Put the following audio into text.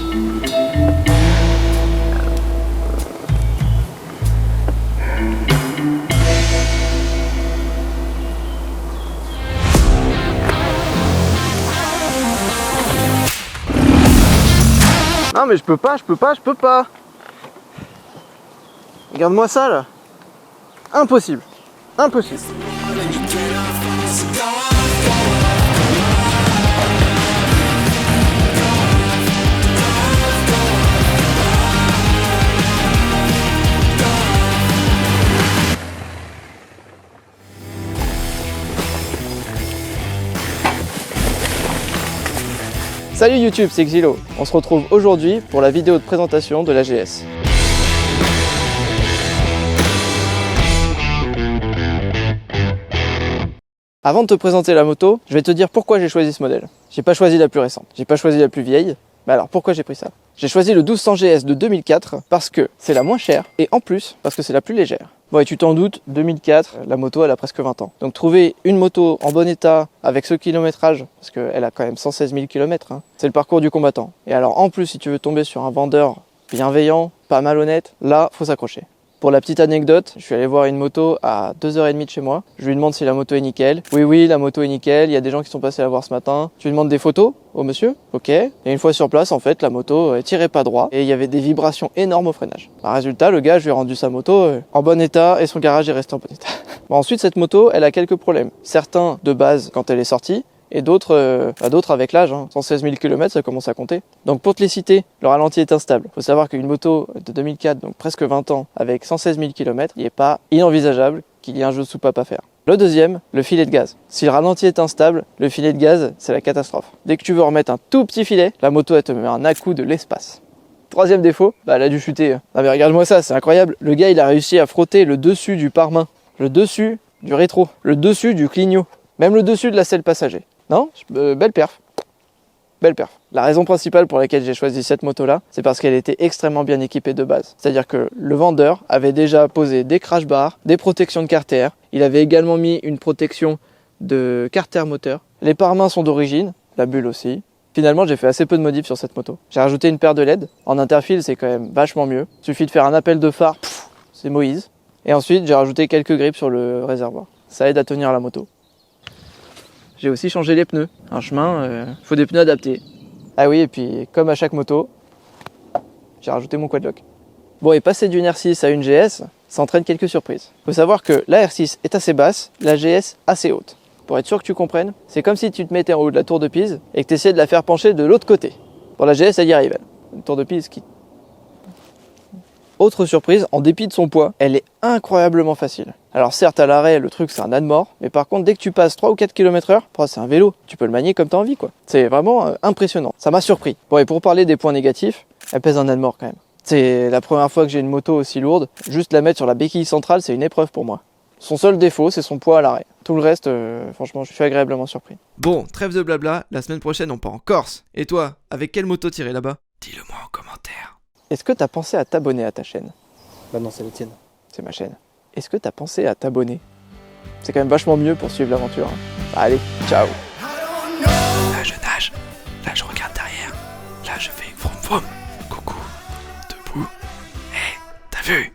Non mais je peux pas. Regarde-moi ça là. Impossible. Salut YouTube, c'est Xilo. On se retrouve aujourd'hui pour la vidéo de présentation de la GS. Avant de te présenter la moto, je vais te dire pourquoi j'ai choisi ce modèle. J'ai pas choisi la plus récente, j'ai pas choisi la plus vieille. Mais alors pourquoi j'ai pris ça? J'ai choisi le 1200 GS de 2004 parce que c'est la moins chère et en plus parce que c'est la plus légère. Bon et tu t'en doutes, 2004, la moto elle a presque 20 ans. Donc trouver une moto en bon état avec ce kilométrage, parce qu'elle a quand même 116 000 km, hein, c'est le parcours du combattant. Et alors en plus si tu veux tomber sur un vendeur bienveillant, pas malhonnête, là faut s'accrocher. Pour la petite anecdote, je suis allé voir une moto à 2h30 de chez moi. Je lui demande si la moto est nickel. Oui, la moto est nickel. Il y a des gens qui sont passés la voir ce matin. Tu lui demandes des photos au monsieur. Ok. Et une fois sur place, en fait, la moto tirait pas droit et il y avait des vibrations énormes au freinage. Résultat, le gars, je lui ai rendu sa moto en bon état et son garage est resté en bon état. Bon, ensuite, cette moto, elle a quelques problèmes. Certains de base quand elle est sortie. Et d'autres avec l'âge, hein. 116 000 km, ça commence à compter. Donc pour te les citer, le ralenti est instable. Il faut savoir qu'une moto de 2004, donc presque 20 ans, avec 116 000 km, il n'est pas inenvisageable qu'il y ait un jeu de soupape à faire. Le deuxième, le filet de gaz. Si le ralenti est instable, le filet de gaz, c'est la catastrophe. Dès que tu veux remettre un tout petit filet, la moto, elle te met un à-coup de l'espace. Troisième défaut, elle a dû chuter. Ah mais regarde-moi ça, c'est incroyable. Le gars, il a réussi à frotter le dessus du pare-main, le dessus du rétro, le dessus du clignot, même le dessus de la selle passager. Non, belle perf. Belle perf. La raison principale pour laquelle j'ai choisi cette moto-là, c'est parce qu'elle était extrêmement bien équipée de base. C'est-à-dire que le vendeur avait déjà posé des crash bars, des protections de carter. Il avait également mis une protection de carter moteur. Les pare-mains sont d'origine, la bulle aussi. Finalement, j'ai fait assez peu de modifs sur cette moto. J'ai rajouté une paire de LED. En interfile, c'est quand même vachement mieux. Il suffit de faire un appel de phare, c'est Moïse. Et ensuite, j'ai rajouté quelques grippes sur le réservoir. Ça aide à tenir la moto. J'ai aussi changé les pneus. Un chemin, faut des pneus adaptés. Ah oui, et puis comme à chaque moto, j'ai rajouté mon quadlock. Bon, et passer d'une R6 à une GS, ça entraîne quelques surprises. Faut savoir que la R6 est assez basse, la GS assez haute. Pour être sûr que tu comprennes, c'est comme si tu te mettais en haut de la tour de Pise et que tu essayais de la faire pencher de l'autre côté. Pour la GS, elle y arrive. Une tour de Pise qui... Autre surprise, en dépit de son poids, elle est incroyablement facile. Alors certes à l'arrêt le truc c'est un âne mort, mais par contre dès que tu passes 3 ou 4 km/h, c'est un vélo, tu peux le manier comme tu as envie quoi. C'est vraiment impressionnant, ça m'a surpris. Bon et pour parler des points négatifs, elle pèse un âne mort quand même. C'est la première fois que j'ai une moto aussi lourde, juste la mettre sur la béquille centrale c'est une épreuve pour moi. Son seul défaut c'est son poids à l'arrêt. Tout le reste, franchement je suis agréablement surpris. Bon, trêve de blabla, la semaine prochaine on part en Corse. Et toi, avec quelle moto t'irais là-bas? Dis-le moi en commentaire. Est-ce que tu as pensé à t'abonner à ta chaîne? Bah non, c'est la tienne. C'est ma chaîne. Est-ce que tu as pensé à t'abonner? C'est quand même vachement mieux pour suivre l'aventure. Hein. Allez, ciao. Là je nage, là je regarde derrière, là je fais vroom vroom, coucou, debout. Hé, t'as vu?